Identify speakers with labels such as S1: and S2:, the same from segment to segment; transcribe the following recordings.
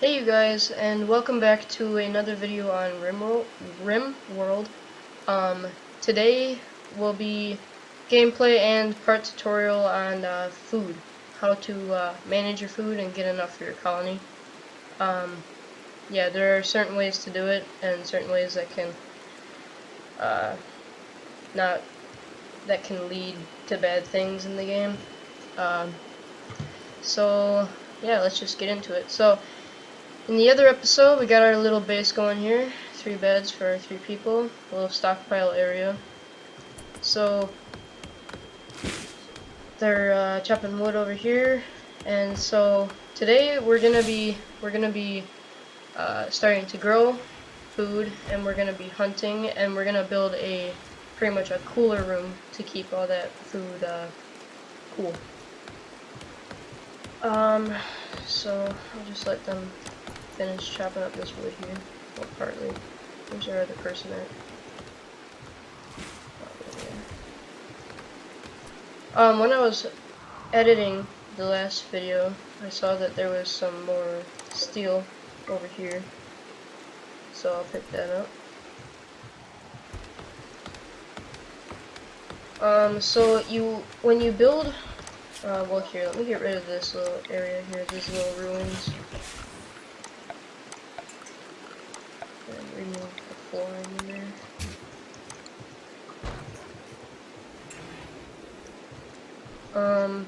S1: Hey you guys, and welcome back to another video on Rimworld. Today will be gameplay and part tutorial on food, how to manage your food and get enough for your colony. Yeah, there are certain ways to do it, and certain ways that can not that can lead to bad things in the game. So yeah, let's just get into it. So. In the other episode, we got our little base going here. 3 beds for 3 people. A little stockpile area. So they're chopping wood over here, and so today we're gonna be starting to grow food, and we're gonna be hunting, and we're gonna build pretty much a cooler room to keep all that food cool. So I'll just let them finish chopping up this wood here. Well, partly. Where's our other person at? When I was editing the last video, I saw that there was some more steel over here. So I'll pick that up. So when you build, well here, let me get rid of this little area here, these little ruins. And remove the flooring in there.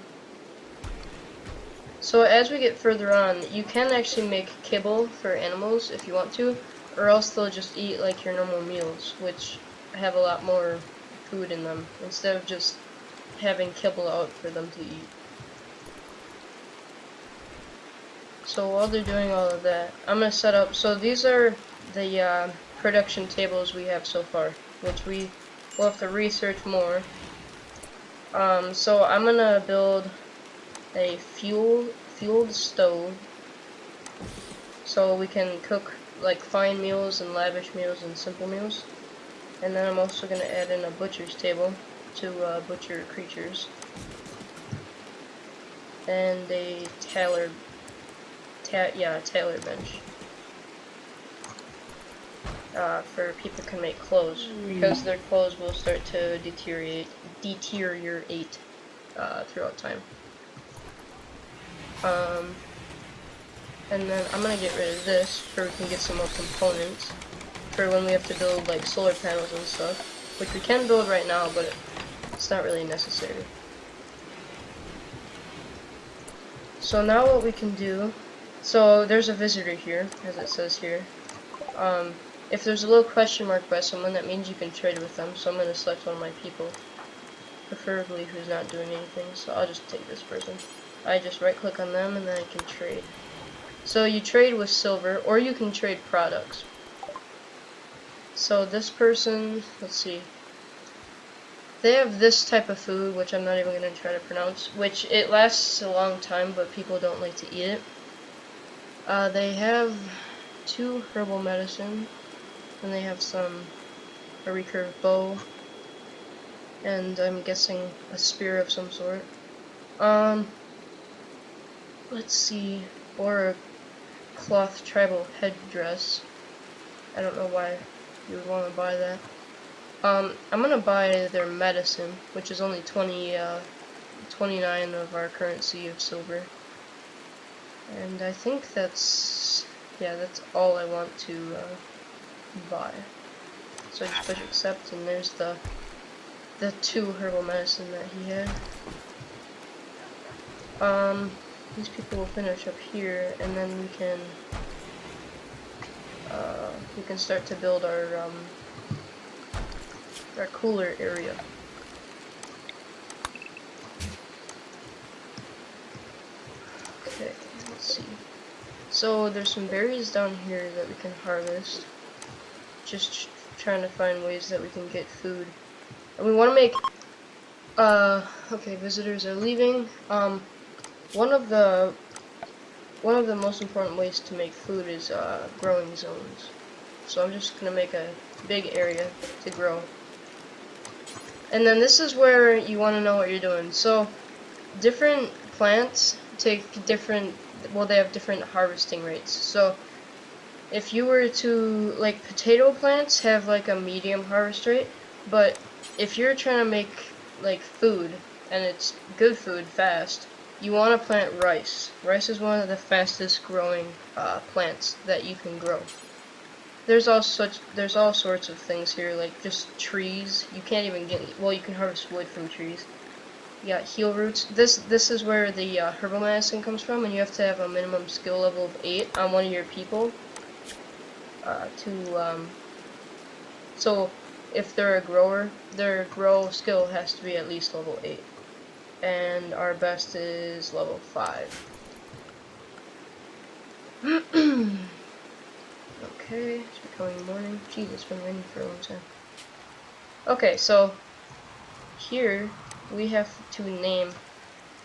S1: So as we get further on, you can actually make kibble for animals if you want to, or else they'll just eat like your normal meals, which have a lot more food in them, instead of just having kibble out for them to eat. So while they're doing all of that, I'm going to set up, so these are the production tables we have so far, which we will have to research more. So I'm going to build a fueled stove, so we can cook like fine meals and lavish meals and simple meals. And then I'm also going to add in a butcher's table to butcher creatures, and a tailor bench for people can make clothes, because their clothes will start to deteriorate throughout time. And then I'm gonna get rid of this so we can get some more components for when we have to build like solar panels and stuff, which we can build right now, but it's not really necessary. So now what we can do, so there's a visitor here, as it says here. If there's a little question mark by someone, that means you can trade with them, so I'm going to select one of my people, preferably who's not doing anything, so I'll just take this person. I just right click on them and then I can trade. So you trade with silver, or you can trade products. So this person, let's see, they have this type of food, which I'm not even going to try to pronounce, which it lasts a long time, but people don't like to eat it. They have 2 herbal medicine, and they have a recurve bow, and I'm guessing a spear of some sort. Let's see, or a cloth tribal headdress. I don't know why you would want to buy that. I'm gonna buy their medicine, which is only 29 of our currency of silver. And I think that's all I want to buy. So I just push accept, and there's the 2 herbal medicine that he had. These people will finish up here, and then we can start to build our cooler area. Okay, let's see. So there's some berries down here that we can harvest. Just trying to find ways that we can get food. And we want to make, okay, visitors are leaving. One of the most important ways to make food is growing zones. So I'm just gonna make a big area to grow. And then this is where you want to know what you're doing. So different plants take different well, they have different harvesting rates. So if you were to, like, potato plants have like a medium harvest rate, but if you're trying to make like food and it's good food fast, you want to plant rice. Rice is one of the fastest growing plants that you can grow. There's all sorts of things here, like just trees. You can't even get, well, you can harvest wood from trees. You got heel roots. This is where the herbal medicine comes from, and you have to have a minimum skill level of 8 on one of your people. So if they're a grower, their grow skill has to be at least level 8. And our best is level 5. Okay, it's becoming morning. Jeez, it's been raining for a long time. Okay, so here we have to name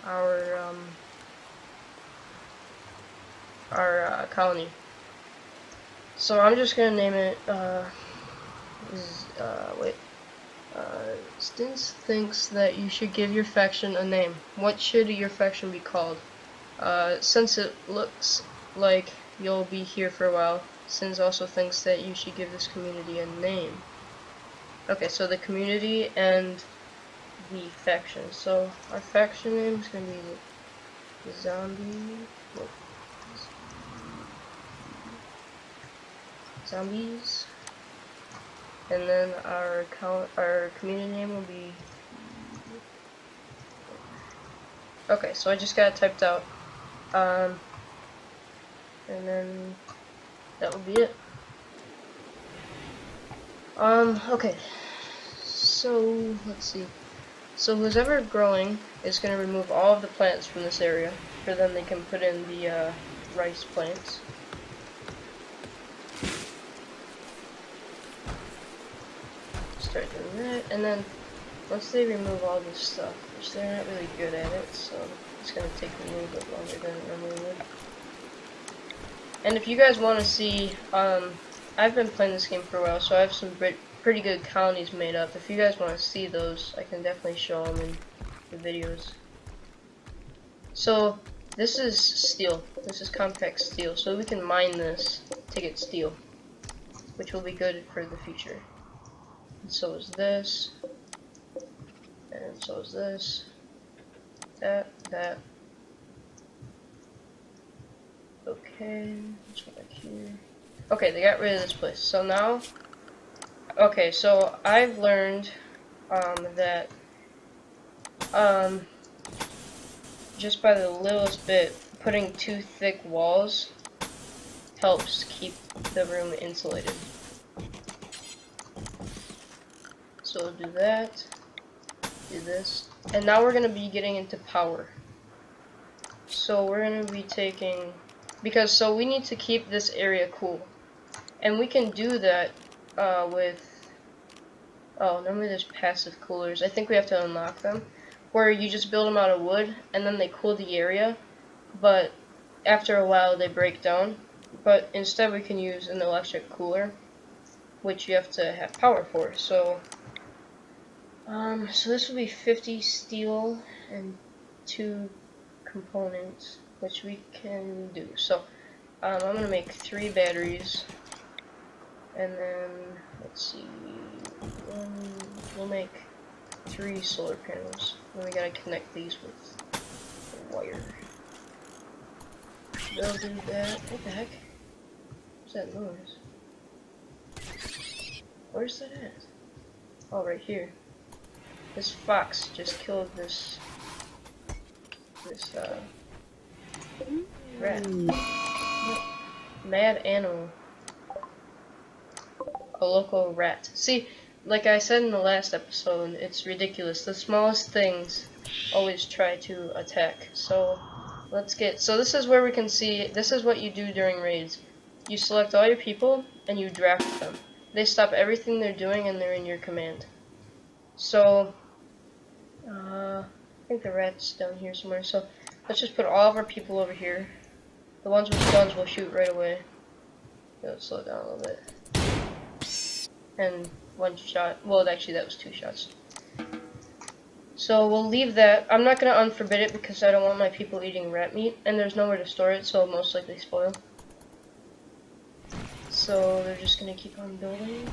S1: our colony. So I'm just gonna name it Stins thinks that you should give your faction a name. What should your faction be called? Since it looks like you'll be here for a while, Stins also thinks that you should give this community a name. Okay, so the community and the faction. So our faction name is gonna be the zombies. And then our community name will be. Okay, so I just got it typed out. And then that will be it. Okay. So let's see. So who's ever growing is gonna remove all of the plants from this area, for then they can put in the rice plants. Start doing that, and then once they remove all this stuff, which they're not really good at it, so it's gonna take a little bit longer than it normally would. And if you guys want to see, I've been playing this game for a while, so I have some pretty good colonies made up. If you guys want to see those, I can definitely show them in the videos. So this is steel. This is compact steel, so we can mine this to get steel, which will be good for the future. And so is this, and so is this, that. Okay, let's go back here. Okay, they got rid of this place. So now, okay, so I've learned that just by the littlest bit, putting 2 thick walls helps keep the room insulated. So we'll do that, do this, and now we're going to be getting into power. So we're going to be taking, so we need to keep this area cool, and we can do that with, normally there's passive coolers. I think we have to unlock them, where you just build them out of wood, and then they cool the area, but after a while they break down. But instead we can use an electric cooler, which you have to have power for. So this will be 50 steel and 2 components, which we can do. So I'm gonna make 3 batteries, and then let's see, we'll make 3 solar panels. Then we gotta connect these with the wire. They'll do that. What the heck? What's that noise? Where's that at? Oh, right here. This fox just killed this rat. Mad animal. A local rat. See, like I said in the last episode, it's ridiculous. The smallest things always try to attack. So so this is where we can see, this is what you do during raids. You select all your people and you draft them. They stop everything they're doing and they're in your command. So I think the rat's down here somewhere, so let's just put all of our people over here. The ones with guns will shoot right away. Let's slow down a little bit. And 1 shot, well actually that was 2 shots. So we'll leave that. I'm not gonna unforbid it because I don't want my people eating rat meat, and there's nowhere to store it, so it'll most likely spoil. So they're just gonna keep on building.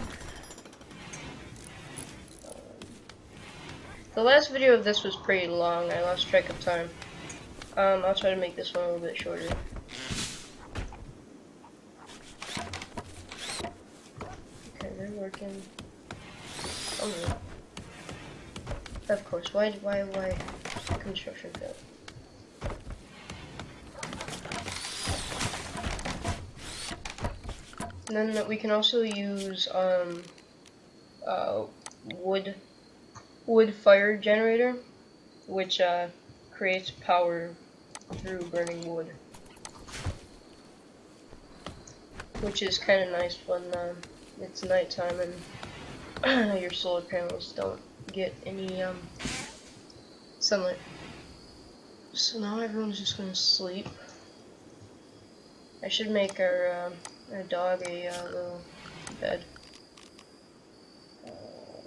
S1: The last video of this was pretty long. I lost track of time. I'll try to make this one a little bit shorter. Okay, they're working. Oh no. Of course. Why construction fail? And then we can also use wood fire generator, which creates power through burning wood, which is kind of nice when it's nighttime and your solar panels don't get any sunlight. So now everyone's just gonna sleep. I should make our dog a little bed.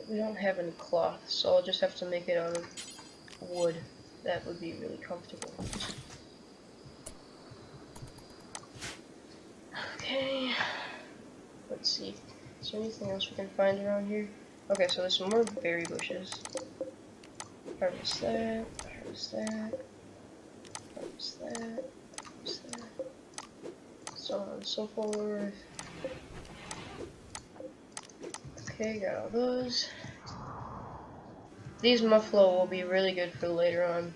S1: We don't have any cloth, so I'll just have to make it out of wood. That would be really comfortable. Okay, let's see. Is there anything else we can find around here? Okay, so there's some more berry bushes. Harvest that, harvest that, harvest that, harvest that. So on and so forth. Okay, got all those. These muffalo will be really good for later on.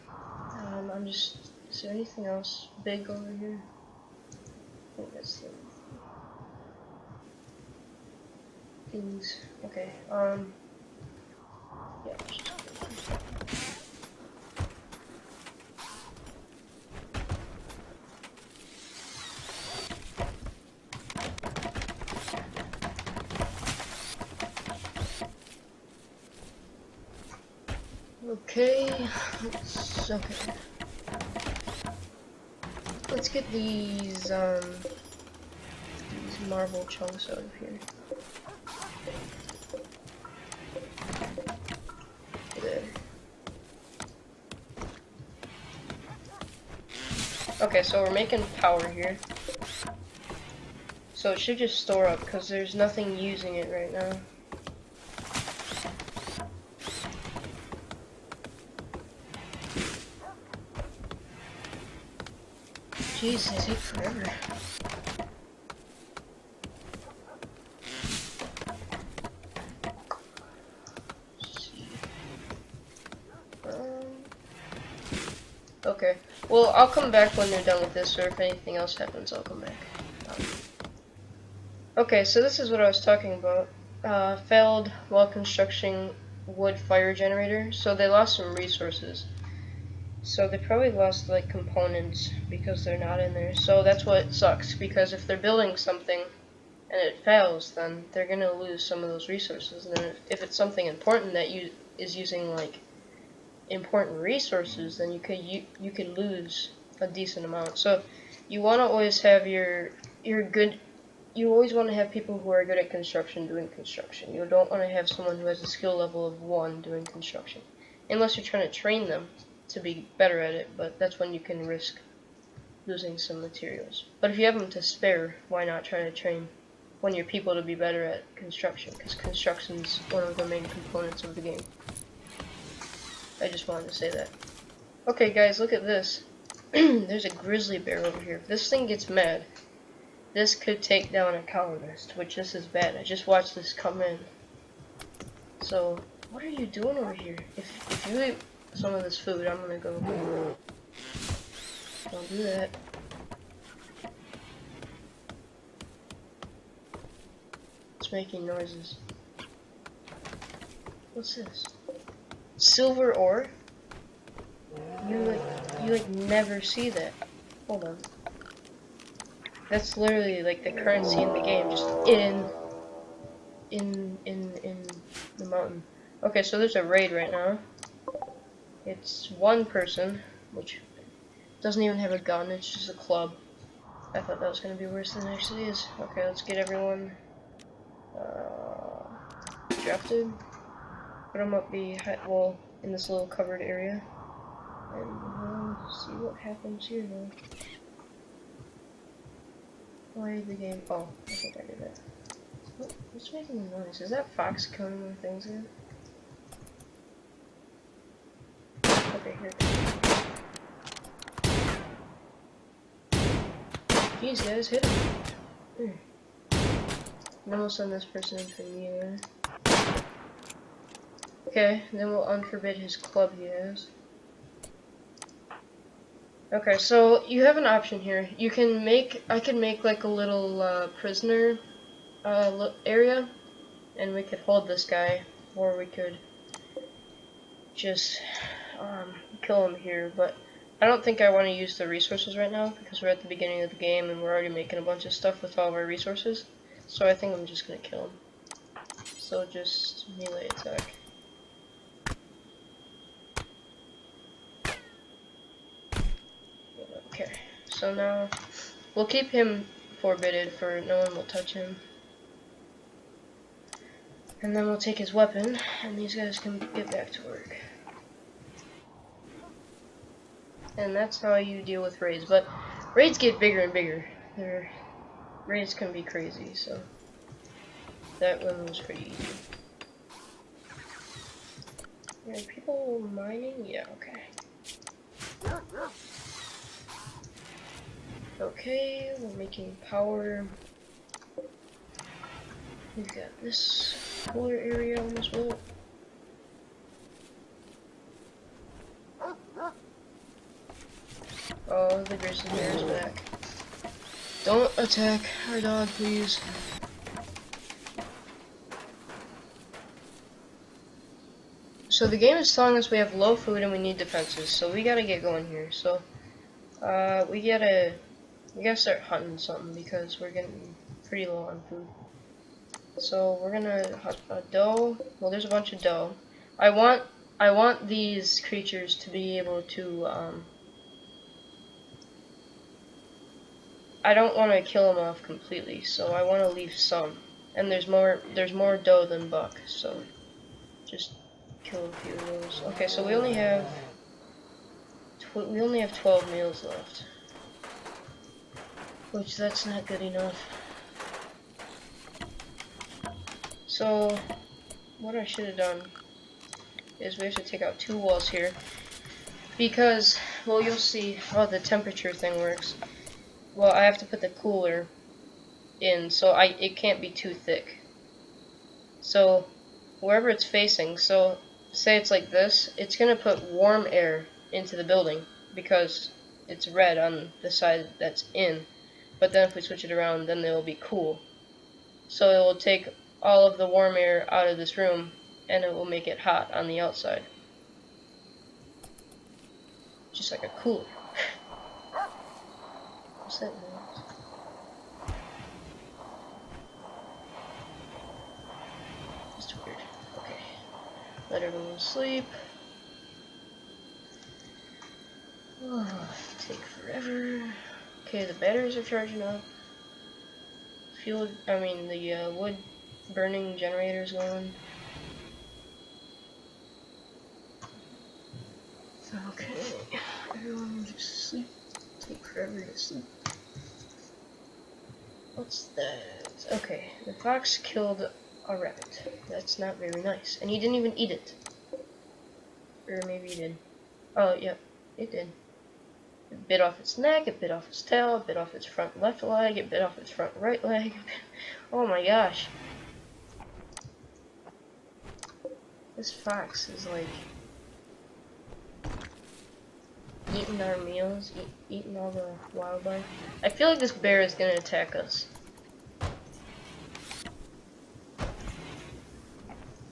S1: Is there anything else big over here? I think that's the things. Okay, yeah. Okay, let's get these marble chunks out of here. There. Okay, so we're making power here. So it should just store up because there's nothing using it right now. Jeez, they take forever. Okay, well, I'll come back when they're done with this, or if anything else happens, I'll come back. Okay, so this is what I was talking about. Failed while constructing wood fire generator, so they lost some resources. So they probably lost like components because they're not in there. So that's what sucks, because if they're building something and it fails, then they're gonna lose some of those resources. And then if it's something important that is using like important resources, then you could lose a decent amount. So you want to always have you always want to have people who are good at construction doing construction. You don't want to have someone who has a skill level of 1 doing construction, unless you're trying to train them to be better at it, but that's when you can risk losing some materials. But if you have them to spare, why not try to train one of your people to be better at construction, because construction's one of the main components of the game. I just wanted to say that. Okay guys, look at this. There's a grizzly bear over here. If this thing gets mad, this could take down a colonist, which this is bad. I just watched this come in. So, what are you doing over here? If you eat some of this food, I'm gonna go. Don't do that. It's making noises. What's this? Silver ore? You like never see that. Hold on. That's literally like the currency in the game, just in the mountain. Okay, so there's a raid right now. It's one person, which doesn't even have a gun, it's just a club. I thought that was gonna be worse than it actually is. Okay, let's get everyone drafted. Put them up well, in this little covered area. And we'll see what happens here though. Why the game? Oh, I think I did that. What's making the noise? Is that fox killing more things here? Okay, here it goes. Jeez, guys, hit him. And then we'll send this person in for me anyway. Okay, then we'll unforbid his club he has. Okay, so you have an option here. You can make, I can make like a little prisoner area, and we could hold this guy, or we could just kill him here, but I don't think I want to use the resources right now because we're at the beginning of the game and we're already making a bunch of stuff with all of our resources. So I think I'm just going to kill him. So just melee attack. Okay, so now we'll keep him forbidden for no one will touch him. And then we'll take his weapon and these guys can get back to work. And that's how you deal with raids, but raids get bigger and bigger. Raids can be crazy, so that one was pretty easy. Are people mining? Yeah, okay. Okay, we're making power. We've got this cooler area almost built. Oh, the grizzly bear is back. Don't attack our dog, please. So the game is telling us we have low food and we need defenses, so we gotta get going here. So, we gotta start hunting something because we're getting pretty low on food. So we're gonna hunt a doe. Well, there's a bunch of doe. I want these creatures to be able to, I don't want to kill them off completely, so I want to leave some. And there's more doe than buck, so just kill a few of those. Okay, so we only have 12 meals left, which that's not good enough. So what I should have done is we have to take out 2 walls here because, well, you'll see how the temperature thing works. Well, I have to put the cooler in, so it can't be too thick. So wherever it's facing, so say it's like this, it's gonna put warm air into the building because it's red on the side that's in. But then if we switch it around, then it will be cool. So it will take all of the warm air out of this room and it will make it hot on the outside. Just like a cooler. What's that noise? Just weird. Okay. Let everyone sleep. Oh, take forever. Okay, the batteries are charging up. The wood burning generator's going. Okay, everyone just sleep. Take forever to sleep. What's that? Okay, the fox killed a rabbit. That's not very nice. And he didn't even eat it. Or maybe he did. Oh, yeah, it did. It bit off its neck, it bit off its tail, it bit off its front left leg, it bit off its front right leg. Oh my gosh. This fox is like eating our meals, eating all the wildlife. I feel like this bear is gonna attack us.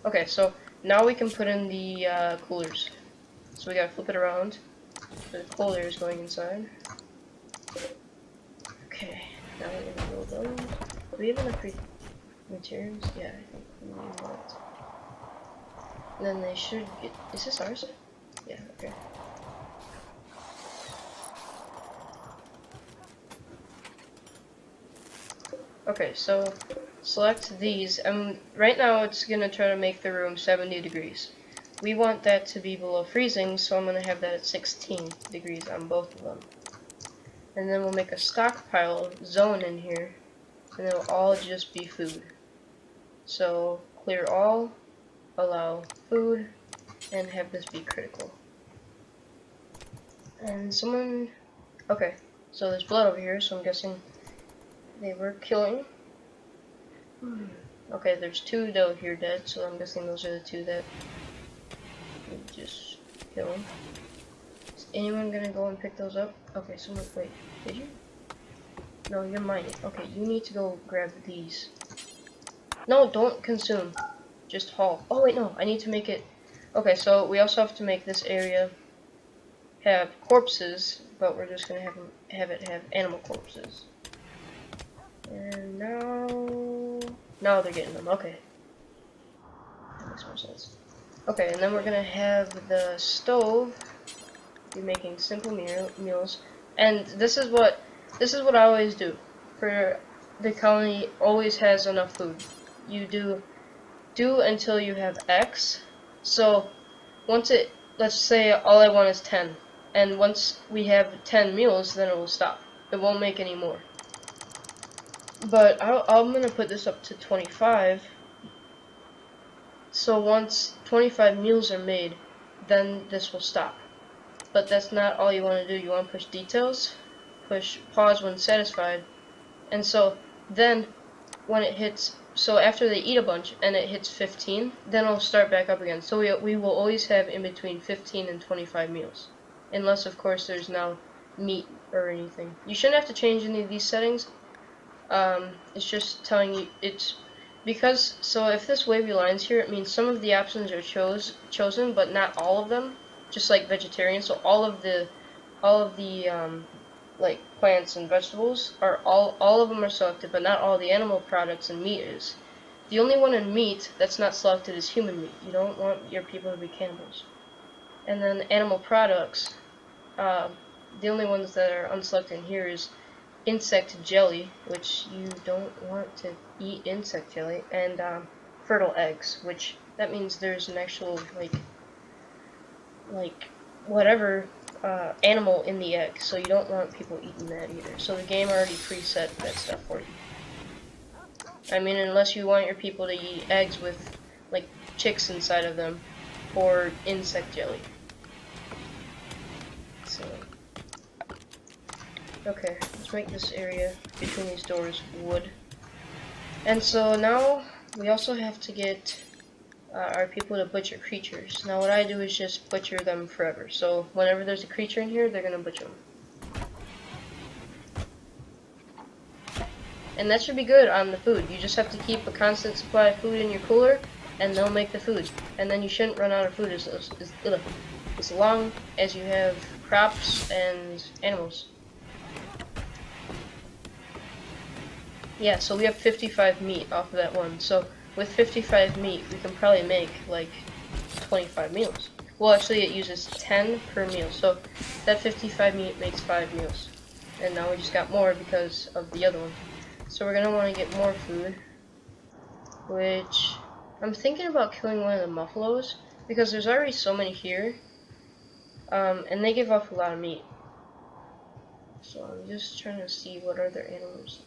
S1: Okay, so now we can put in the coolers. So we gotta flip it around. The cooler is going inside. Okay, now we're gonna build those. Do we have enough materials? Yeah, I think we need that. And then they should get. Is this ours? Yeah, okay. Okay, so select these. Right now it's gonna try to make the room 70 degrees. we want that to be below freezing, so I'm going to have that at 16 degrees on both of them. And then we'll make a stockpile zone in here, and it'll all just be food. So clear all, allow food, and have this be critical. And someone, okay, so there's blood over here, so I'm guessing they were killing. Okay, there's 2 dough here dead, so I'm guessing those are the 2 that we just kill. Is anyone gonna go and pick those up? Okay, someone, wait, did you? No, you're mining. Okay, you need to go grab these. No, don't consume. Just haul. Oh wait, no, I need to make it. Okay, so we also have to make this area have corpses, but we're just gonna have it have animal corpses. And now they're getting them. Okay, that makes more sense. Okay, and then we're gonna have the stove be making simple meals, and this is what I always do. For the colony, always has enough food. You do until you have X. So once let's say all I want is 10, and once we have 10 meals, then it will stop. It won't make any more. But I'm gonna put this up to 25. So once 25 meals are made, then this will stop. But that's not all you want to do. You want to push details, push pause when satisfied, and so then when it hits, so after they eat a bunch and it hits 15, then it'll start back up again. So we will always have in between 15 and 25 meals, unless of course there's now meat or anything. You shouldn't have to change any of these settings. It's just telling you it's because, so if this wavy line's here, it means some of the options are chosen, but not all of them. Just like vegetarian, so all of the like plants and vegetables are all of them are selected, but not all the animal products and meat is. The only one in meat that's not selected is human meat. You don't want your people to be cannibals. And then animal products, the only ones that are unselected in here is insect jelly, which you don't want to eat insect jelly, and fertile eggs, which that means there's an actual like whatever animal in the egg, so you don't want people eating that either. So the game already preset that stuff for you. I mean, unless you want your people to eat eggs with like chicks inside of them or insect jelly. So okay, let's make this area between these doors wood. And so now we also have to get our people to butcher creatures. Now what I do is just butcher them forever. So whenever there's a creature in here, they're gonna butcher them. And that should be good on the food. You just have to keep a constant supply of food in your cooler, and they'll make the food. And then you shouldn't run out of food as long as you have crops and animals. Yeah, so we have 55 meat off of that one. So with 55 meat, we can probably make like 25 meals. Well, actually, it uses 10 per meal. So that 55 meat makes 5 meals. And now we just got more because of the other one. So we're gonna want to get more food, which I'm thinking about killing one of the buffaloes because there's already so many here, and they give off a lot of meat. So I'm just trying to see what other animals.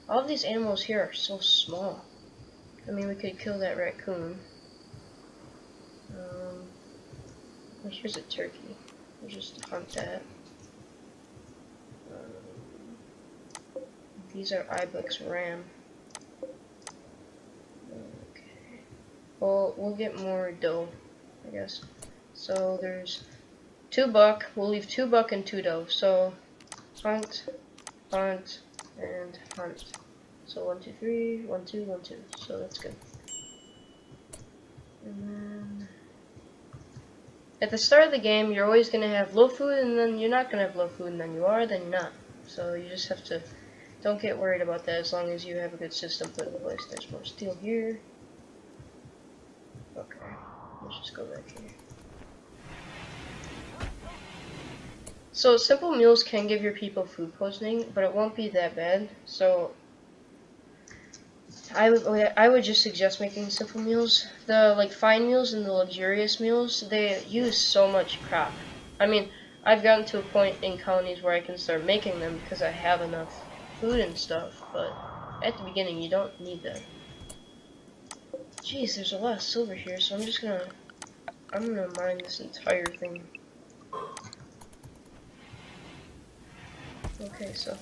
S1: All of these animals here are so small. I mean, we could kill that raccoon. Well, here's a turkey. We'll just hunt that. These are ibex ram. Okay. Well, we'll get more doe, I guess. So there's 2 buck. We'll leave 2 buck and 2 doe. So hunt, hunt, and hunt. So 1, 2, 3, 1, 2, 1, 2. So that's good. And then at the start of the game, you're always gonna have low food, and then you're not gonna have low food, and then you are, then you're not. So you just have to. Don't get worried about that as long as you have a good system put in place. There's more steel here. Okay, let's just go back here. So simple meals can give your people food poisoning, but it won't be that bad. So I would just suggest making simple meals. The like fine meals and the luxurious meals, they use so much crap. I mean, I've gotten to a point in colonies where I can start making them because I have enough food and stuff, but at the beginning you don't need that. Jeez, there's a lot of silver here, so I'm gonna mine this entire thing. Okay, so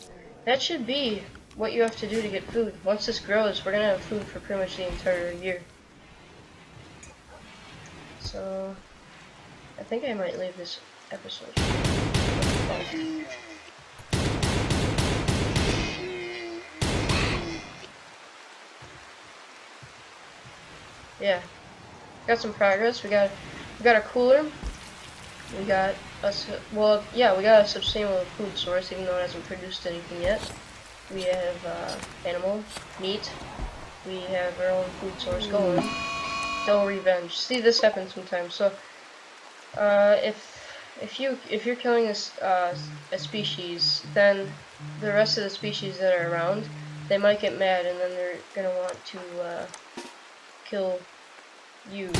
S1: that should be what you have to do to get food. Once this grows, we're gonna have food for pretty much the entire year. So I think I might leave this episode. Yeah, got some progress. We got a cooler. We got we got a sustainable food source, even though it hasn't produced anything yet. We have animal meat. We have our own food source going. No revenge. See, this happens sometimes. So, if you're killing a species, then the rest of the species that are around, they might get mad, and then they're gonna want to kill you.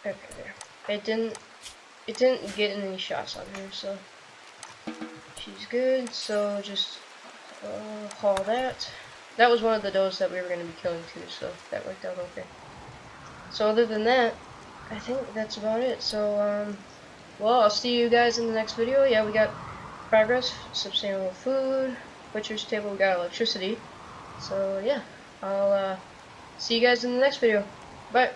S1: Okay, there. It didn't get any shots on her, so she's good. So just haul that. That was one of the does that we were going to be killing too, so that worked out okay. So other than that, I think that's about it. So well, I'll see you guys in the next video. Yeah, we got progress, sustainable food, butcher's table, we got electricity. So yeah, I'll see you guys in the next video. Bye.